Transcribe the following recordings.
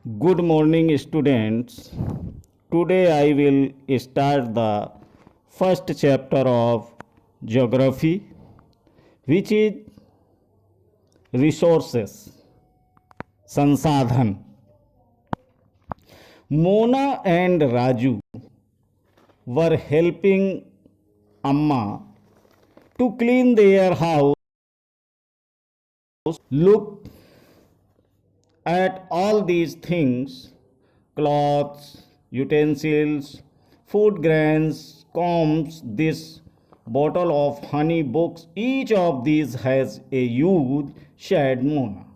Good morning, students. Today I will start the first chapter of geography, which is resources, संसाधन. Mona and Raju were helping Amma to clean their house. Look at all these things: cloths, utensils, food grains, combs, this bottle of honey, books. Each of these has a huge, said Mona.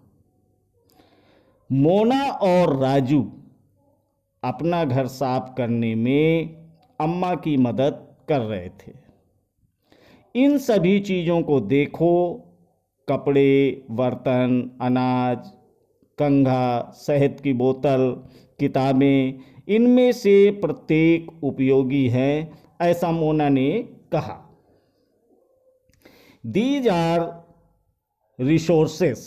Mona और राजू अपना घर साफ करने में अम्मा की मदद कर रहे थे। इन सभी चीज़ों को देखो: कपड़े, बर्तन, अनाज, कंघा, शहद की बोतल, किताबें, इनमें से प्रत्येक उपयोगी है, ऐसा मोना ने कहा। These are resources.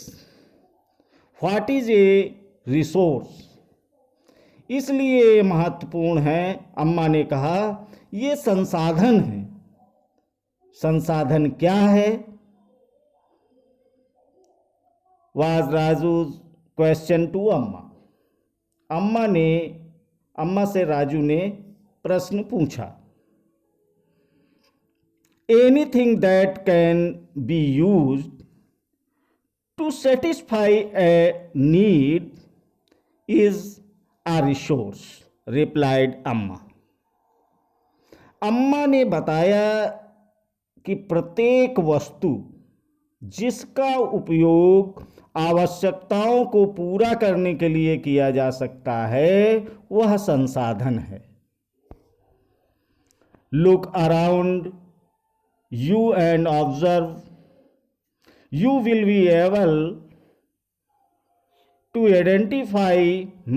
What is a resource? इसलिए महत्वपूर्ण है, अम्मा ने कहा, ये संसाधन है। संसाधन क्या है? वाज राजूज क्वेश्चन टू अम्मा। अम्मा से राजू ने प्रश्न पूछा। Anything that can be used to satisfy a need is a resource, replied Amma. अम्मा ने बताया कि प्रत्येक वस्तु जिसका उपयोग आवश्यकताओं को पूरा करने के लिए किया जा सकता है, वह संसाधन है। Look around you and observe, you will be able to identify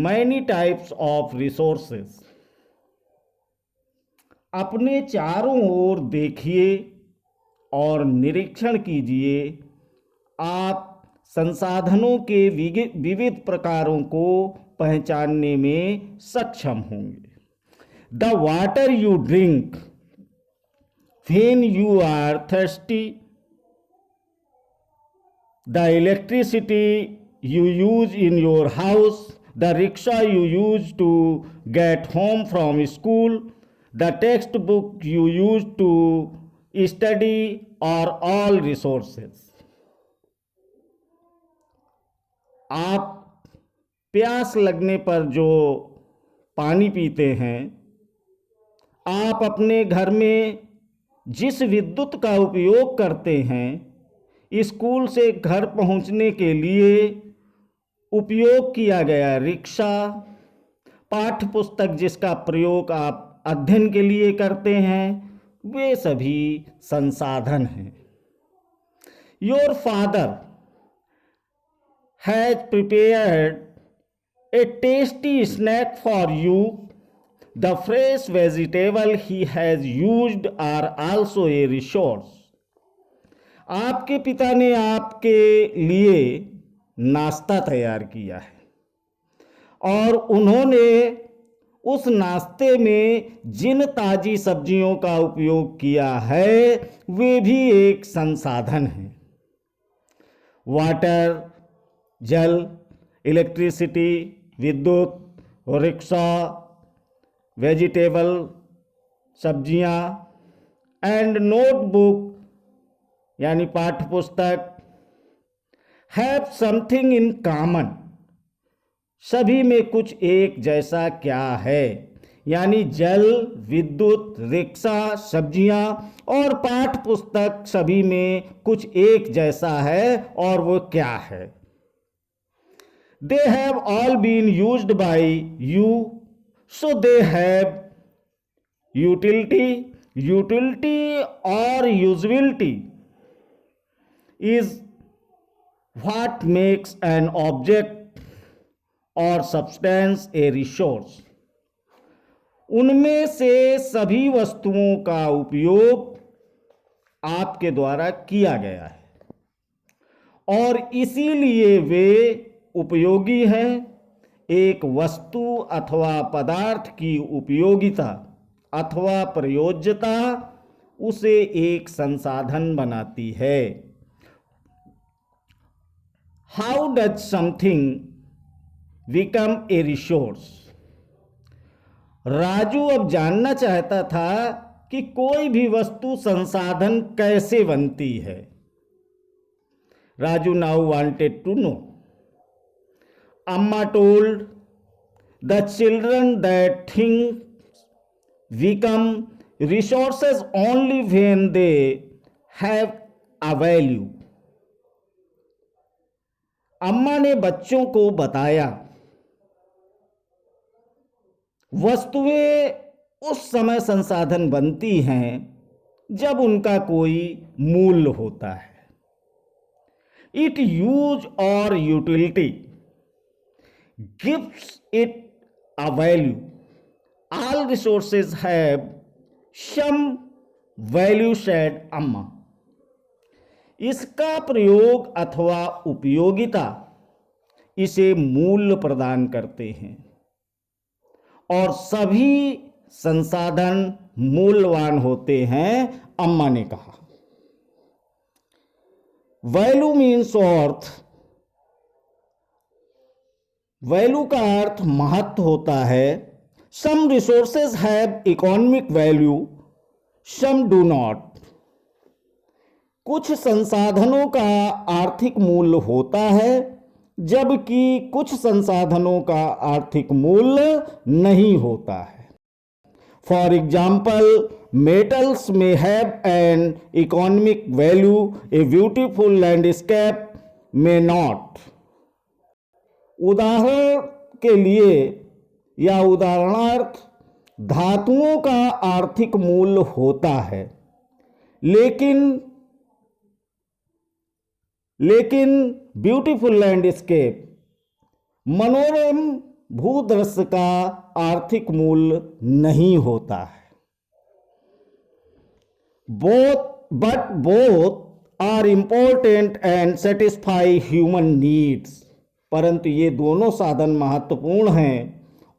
many types of resources. अपने चारों ओर देखिए और निरीक्षण कीजिए, आप संसाधनों के विविध प्रकारों को पहचानने में सक्षम होंगे। The water you drink when you are thirsty, the electricity you use in your house, the rickshaw you use to get home from school, the textbook you use to study are all resources. आप प्यास लगने पर जो पानी पीते हैं, आप अपने घर में जिस विद्युत का उपयोग करते हैं, स्कूल से घर पहुंचने के लिए उपयोग किया गया रिक्शा, पाठ्य पुस्तक जिसका प्रयोग आप अध्ययन के लिए करते हैं, वे सभी संसाधन हैं। Your father has prepared a tasty snack for you, the fresh vegetable he has used are also a resource. आपके पिता ने आपके लिए नाश्ता तैयार किया है और उन्होंने उस नाश्ते में जिन ताजी सब्जियों का उपयोग किया है, वे भी एक संसाधन हैं। वाटर, जल, इलेक्ट्रिसिटी, विद्युत, रिक्शा, वेजिटेबल, सब्जियां, एंड नोटबुक यानी पाठ्य पुस्तक, हैव समथिंग इन कॉमन, सभी में कुछ एक जैसा क्या है? यानी जल, विद्युत, रिक्शा, सब्जियां और पाठ्य पुस्तक सभी में कुछ एक जैसा है, और वो क्या है? They have all been used by you, so they have utility. Utility और usability is what makes an object or substance a resource. उनमें से सभी वस्तुओं का उपयोग आपके द्वारा किया गया है और इसीलिए वे उपयोगी हैं, एक वस्तु अथवा पदार्थ की उपयोगिता अथवा प्रयोज्यता उसे एक संसाधन बनाती है। How does something become a resource? Raju अब जानना चाहता था कि कोई भी वस्तु संसाधन कैसे बनती है। Raju now wanted to know. Amma told the children that things become resources only when they have a value. अम्मा ने बच्चों को बताया वस्तुएं उस समय संसाधन बनती हैं जब उनका कोई मूल्य होता है। इट यूज और utility gives it a value. All resources have some value, said अम्मा। इसका प्रयोग अथवा उपयोगिता इसे मूल्य प्रदान करते हैं और सभी संसाधन मूल्यवान होते हैं, अम्मा ने कहा। Value means earth. वैल्यू का अर्थ महत्व होता है। Some resources have economic value, some do not. कुछ संसाधनों का आर्थिक मूल्य होता है जबकि कुछ संसाधनों का आर्थिक मूल्य नहीं होता है। फॉर एग्जाम्पल, मेटल्स में have an economic value, a beautiful landscape में नॉट। उदाहरण के लिए या उदाहरणार्थ धातुओं का आर्थिक मूल्य होता है लेकिन ब्यूटीफुल लैंडस्केप, मनोरम भूदृश्य का आर्थिक मूल्य नहीं होता है। Both are important and satisfy human needs. परंतु ये दोनों साधन महत्वपूर्ण हैं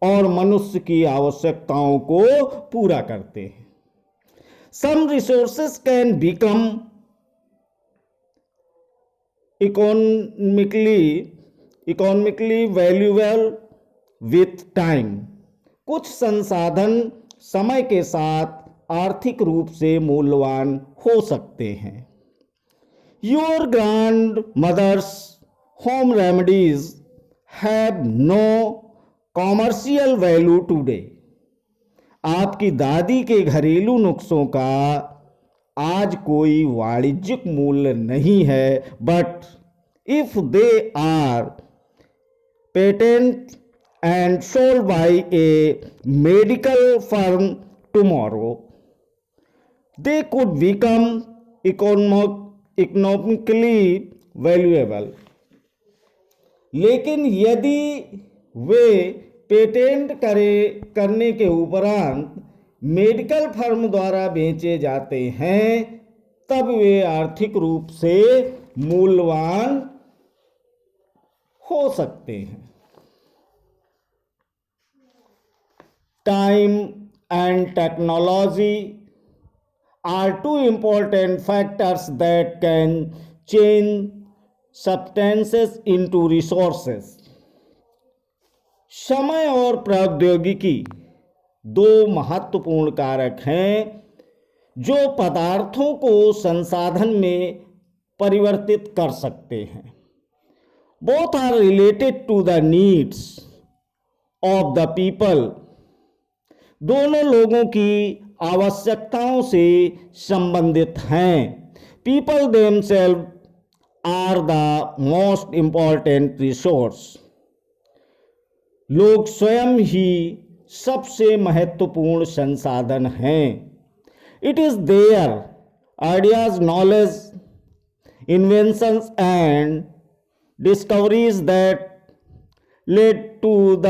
और मनुष्य की आवश्यकताओं को पूरा करते हैं। Some resources can become economically valuable with time. कुछ संसाधन समय के साथ आर्थिक रूप से मूल्यवान हो सकते हैं। Your grandmother's home remedies have no commercial value today. आपकी दादी के घरेलू नुस्खों का आज कोई वाणिज्यिक मूल्य नहीं है, but if they are patent and sold by a medical firm tomorrow, they could become economically valuable. लेकिन यदि वे पेटेंट करने के उपरांत मेडिकल फर्म द्वारा बेचे जाते हैं तब वे आर्थिक रूप से मूल्यवान हो सकते हैं। Time and technology are two important factors that can change substances into resources. समय और प्रौद्योगिकी दो महत्वपूर्ण कारक हैं जो पदार्थों को संसाधन में परिवर्तित कर सकते हैं। Both are related to the needs of the people. दोनों लोगों की आवश्यकताओं से संबंधित हैं। People themselves are the most important resource. लोग स्वयं ही सबसे महत्वपूर्ण संसाधन हैं। It is their ideas, knowledge, inventions and discoveries that led to the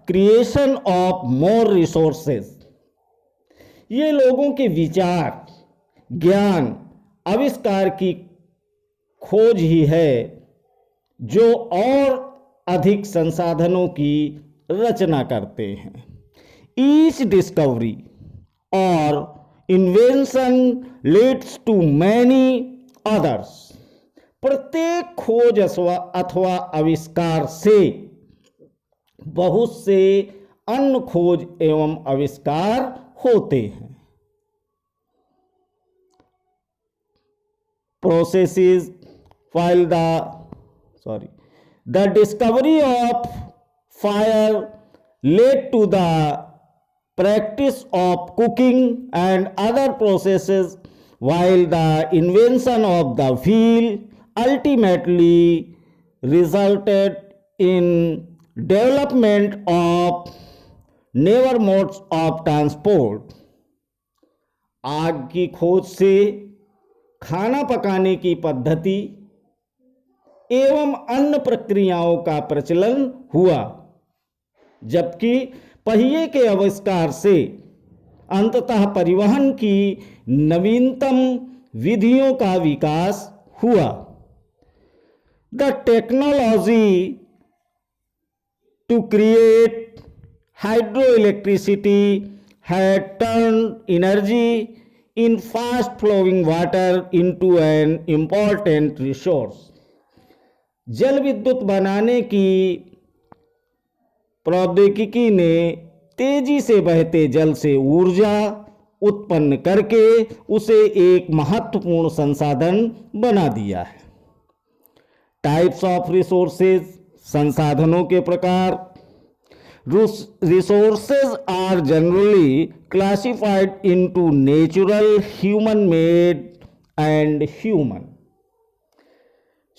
creation of more resources. ये लोगों के विचार, ज्ञान, आविष्कार की खोज ही है जो और अधिक संसाधनों की रचना करते हैं। ईच डिस्कवरी और invention leads to many others. प्रत्येक खोज अथवा आविष्कार से बहुत से अन्य खोज एवं आविष्कार होते हैं। Processes while the discovery of fire led to the practice of cooking and other processes, while the invention of the wheel ultimately resulted in development of newer modes of transport। आग की खोज से खाना पकाने की पद्धति एवं अन्य प्रक्रियाओं का प्रचलन हुआ, जबकि पहिए के आविष्कार से अंततः परिवहन की नवीनतम विधियों का विकास हुआ। The technology to create hydroelectricity had turned energy in fast flowing water into an important resource। जल विद्युत बनाने की प्रौद्योगिकी ने तेजी से बहते जल से ऊर्जा उत्पन्न करके उसे एक महत्वपूर्ण संसाधन बना दिया है। टाइप्स ऑफ रिसोर्सेज, संसाधनों के प्रकार। Resources are generally classified into natural, human-made and human।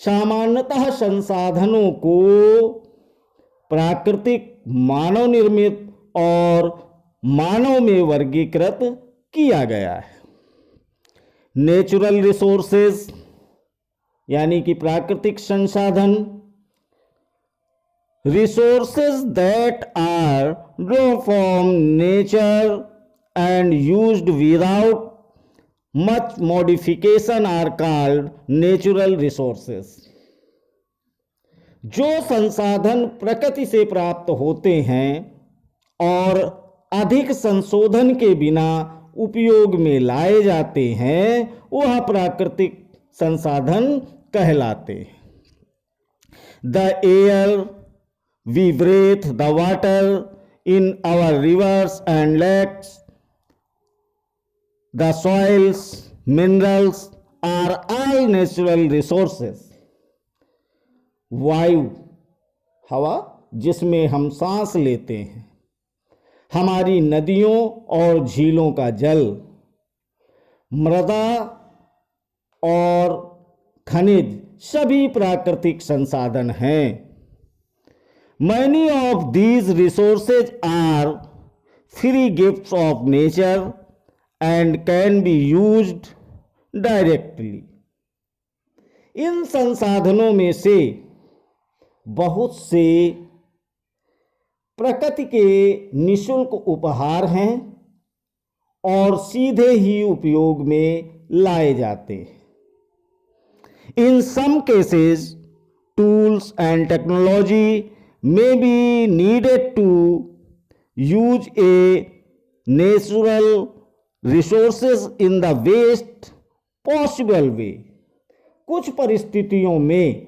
सामान्यतः संसाधनों को प्राकृतिक, मानव निर्मित और मानव में वर्गीकृत किया गया है। नेचुरल रिसोर्सेज यानी कि प्राकृतिक संसाधन। Resources that are drawn from nature and used without much modification are called natural resources। जो संसाधन प्रकृति से प्राप्त होते हैं और अधिक संशोधन के बिना उपयोग में लाए जाते हैं, वह प्राकृतिक संसाधन कहलाते हैं। The air we breathe, the water in our rivers and lakes, the soils, minerals are all natural resources। वायु, हवा जिसमें हम सांस लेते हैं, हमारी नदियों और झीलों का जल, मृदा और खनिज सभी प्राकृतिक संसाधन हैं। Many of these resources are free gifts of nature and can be used directly। इन संसाधनों में से बहुत से प्रकृति के निःशुल्क उपहार हैं और सीधे ही उपयोग में लाए जाते हैं। In some cases, tools and technology may be needed to use a natural resources in the best possible way। कुछ परिस्थितियों में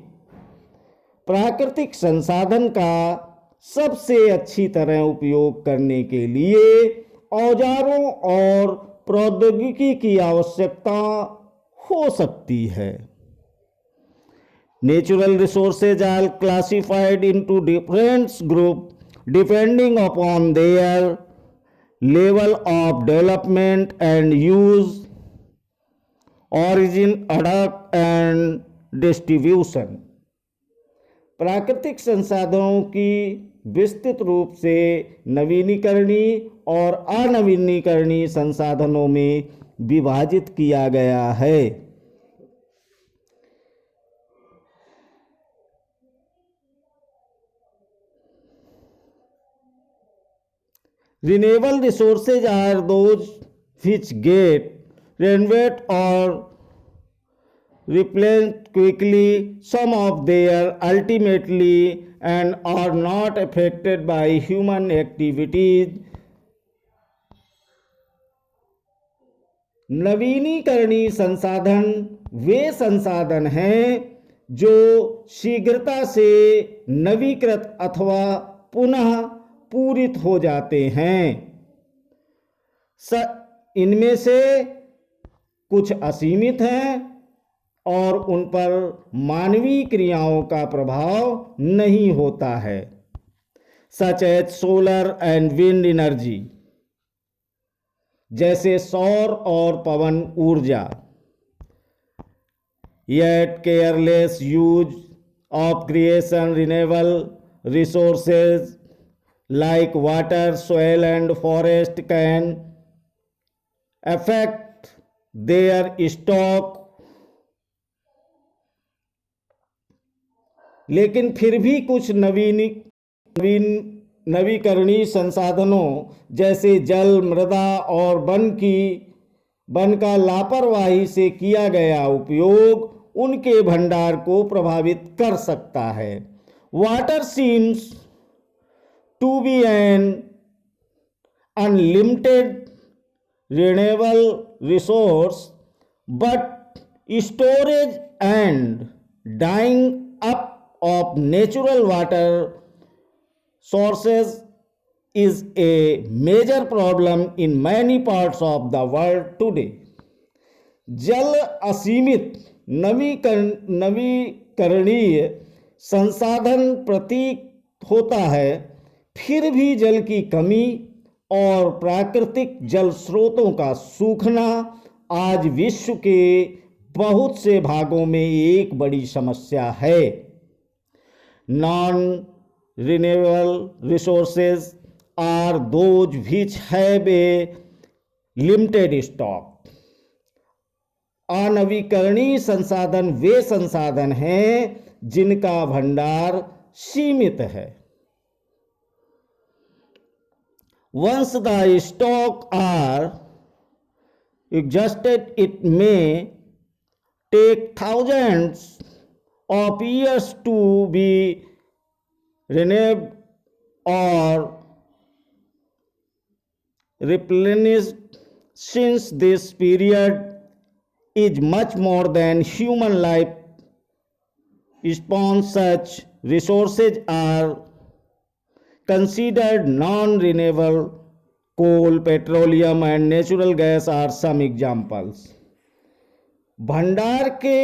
प्राकृतिक संसाधन का सबसे अच्छी तरह उपयोग करने के लिए औजारों और प्रौद्योगिकी की आवश्यकता हो सकती है। Natural resources are classified into different groups depending upon their level of development and use, origin, adaptation and distribution। प्राकृतिक संसाधनों की विस्तृत रूप से नवीनीकरणीय और अनवीनीकरणीय संसाधनों में विभाजित किया गया है। Renewable resources are those which get renewed or replenish quickly. Some of their ultimately and are not affected by human activities. नवीनीकरणीय संसाधन वे संसाधन हैं जो शीघ्रता से नवीकृत अथवा पुनः पूरित हो जाते हैं। इनमें से कुछ असीमित हैं और उन पर मानवीय क्रियाओं का प्रभाव नहीं होता है, such as solar and wind energy, जैसे सौर और पवन ऊर्जा। Yet careless use of creation renewable resources like water, soil and forest can affect their stock. लेकिन फिर भी कुछ नवीकरणीय संसाधनों जैसे जल, मृदा और वन का लापरवाही से किया गया उपयोग उनके भंडार को प्रभावित कर सकता है। Water seems to be an unlimited renewable resource, but storage and drying up of natural water sources is a major problem in many parts of the world today. जल असीमित नवीकरणीय संसाधन प्रतीत होता है, फिर भी जल की कमी और प्राकृतिक जल स्रोतों का सूखना आज विश्व के बहुत से भागों में एक बड़ी समस्या है। Non renewable resources are those which have a limited stock. अनवीकरणीय संसाधन वे संसाधन हैं जिनका भंडार सीमित है। Once the stock are exhausted, it may take thousands of years to be renewed or replenished. Since this period is much more than human life span, such resources are considered non-renewable. Coal, petroleum and natural gas are some examples. भंडार के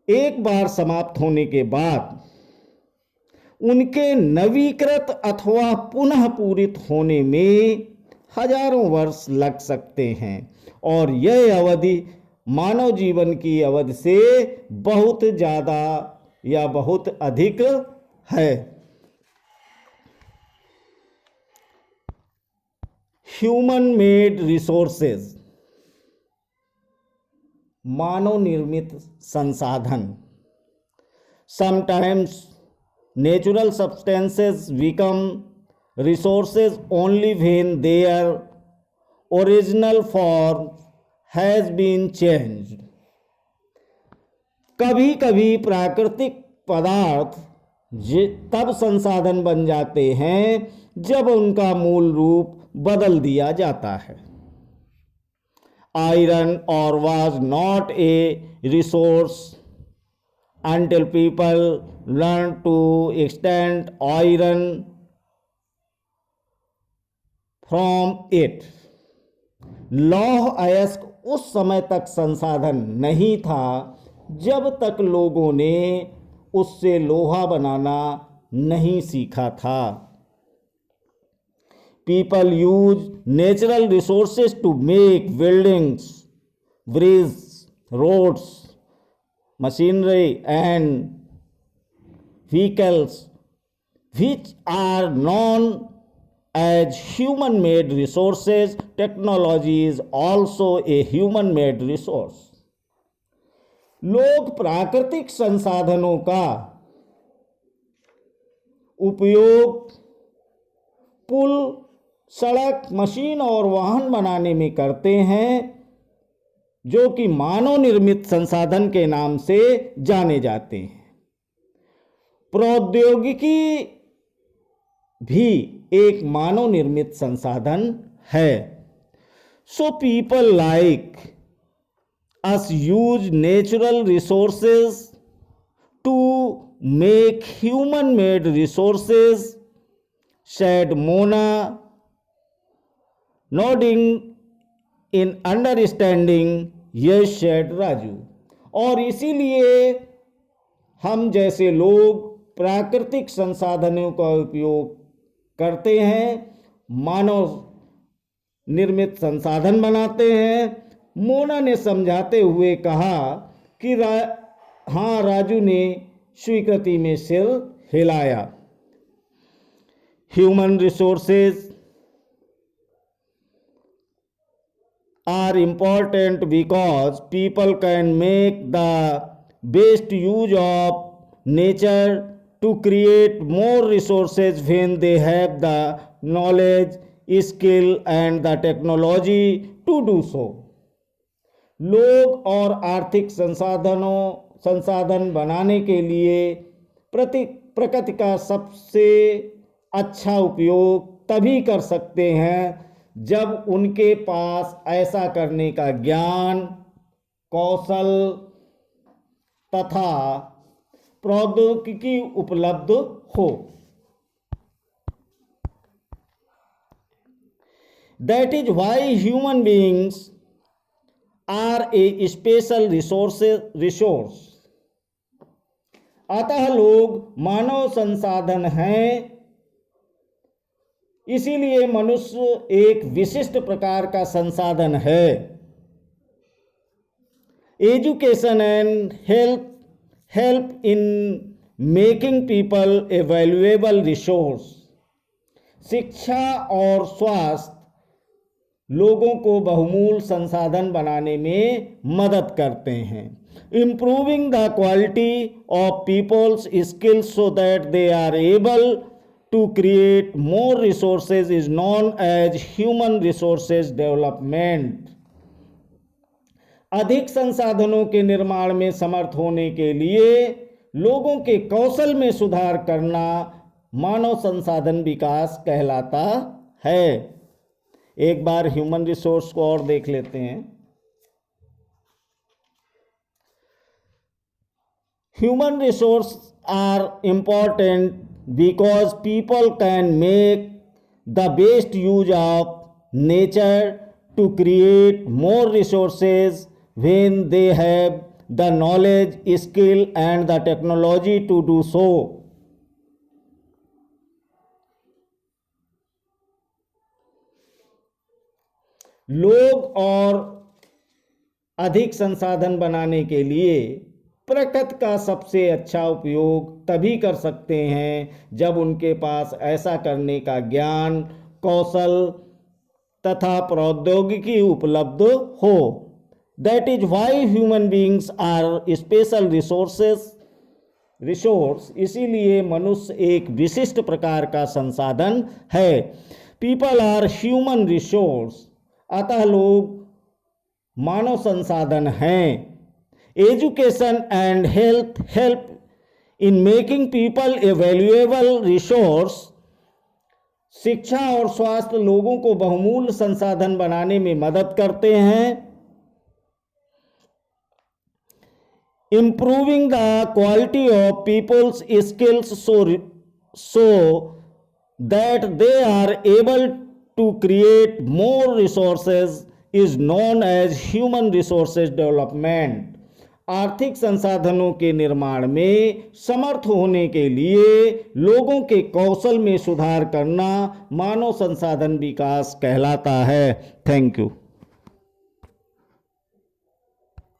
एक बार समाप्त होने के बाद उनके नवीकृत अथवा पुनः पूरित होने में हजारों वर्ष लग सकते हैं और यह अवधि मानव जीवन की अवधि से बहुत ज़्यादा या बहुत अधिक है। ह्यूमन मेड रिसोर्सेज, मानव निर्मित संसाधन। Sometimes natural substances become resources only when their original form has been changed. कभी कभी प्राकृतिक पदार्थ तब संसाधन बन जाते हैं जब उनका मूल रूप बदल दिया जाता है। आयरन और was not a resource until people learn to extract iron from it. लौह अयस्क उस समय तक संसाधन नहीं था जब तक लोगों ने उससे लोहा बनाना नहीं सीखा था। People use natural resources to make buildings, bridges, roads, machinery and vehicles, which are known as human-made resources. Technology is also a human-made resource. लोग प्राकृतिक संसाधनों का उपयोग पुल, सड़क, मशीन और वाहन बनाने में करते हैं जो कि मानव निर्मित संसाधन के नाम से जाने जाते हैं। प्रौद्योगिकी भी एक मानव निर्मित संसाधन है। So people like us use natural resources to make human made resources, said Mona, nodding in understanding. Yes, said Raju. और इसीलिए हम जैसे लोग प्राकृतिक संसाधनों का उपयोग करते हैं, मानव निर्मित संसाधन बनाते हैं। मोना ने समझाते हुए कहा कि हाँ, राजू ने स्वीकृति में सिर हिलाया। Human resources are important because people can make the best use of nature to create more resources when they have the knowledge, skill and the technology to do so। लोग और आर्थिक संसाधन बनाने के लिए प्रकृति का सबसे अच्छा उपयोग तभी कर सकते हैं जब उनके पास ऐसा करने का ज्ञान, कौशल तथा प्रौद्योगिकी उपलब्ध हो। That is why human beings are a special resource। अतः लोग मानव संसाधन हैं, इसीलिए मनुष्य एक विशिष्ट प्रकार का संसाधन है। Education and help in making people A valuable resource. शिक्षा और स्वास्थ्य लोगों को बहुमूल्य संसाधन बनाने में मदद करते हैं। Improving the quality of people's skills so that they are able to create more resources is known as human resources development। अधिक संसाधनों के निर्माण में समर्थ होने के लिए लोगों के कौशल में सुधार करना मानव संसाधन विकास कहलाता है। एक बार ह्यूमन रिसोर्स को और देख लेते हैं। Human resource are important because people can make the best use of nature to create more resources when they have the knowledge, skill and the technology to do so। लोग और अधिक संसाधन बनाने के लिए प्रकृति का सबसे अच्छा उपयोग तभी कर सकते हैं जब उनके पास ऐसा करने का ज्ञान, कौशल तथा प्रौद्योगिकी उपलब्ध हो। That is why human beings are special resource. इसीलिए मनुष्य एक विशिष्ट प्रकार का संसाधन है। People are human resource. अतः लोग मानव संसाधन हैं। Education and help in making people a valuable resource। शिक्षा और स्वास्थ्य लोगों को बहुमूल्य संसाधन बनाने में मदद करते हैं। Improving the quality of people's skills so that they are able to create more resources is known as human resources development। आर्थिक संसाधनों के निर्माण में समर्थ होने के लिए लोगों के कौशल में सुधार करना मानव संसाधन विकास कहलाता है। Thank you.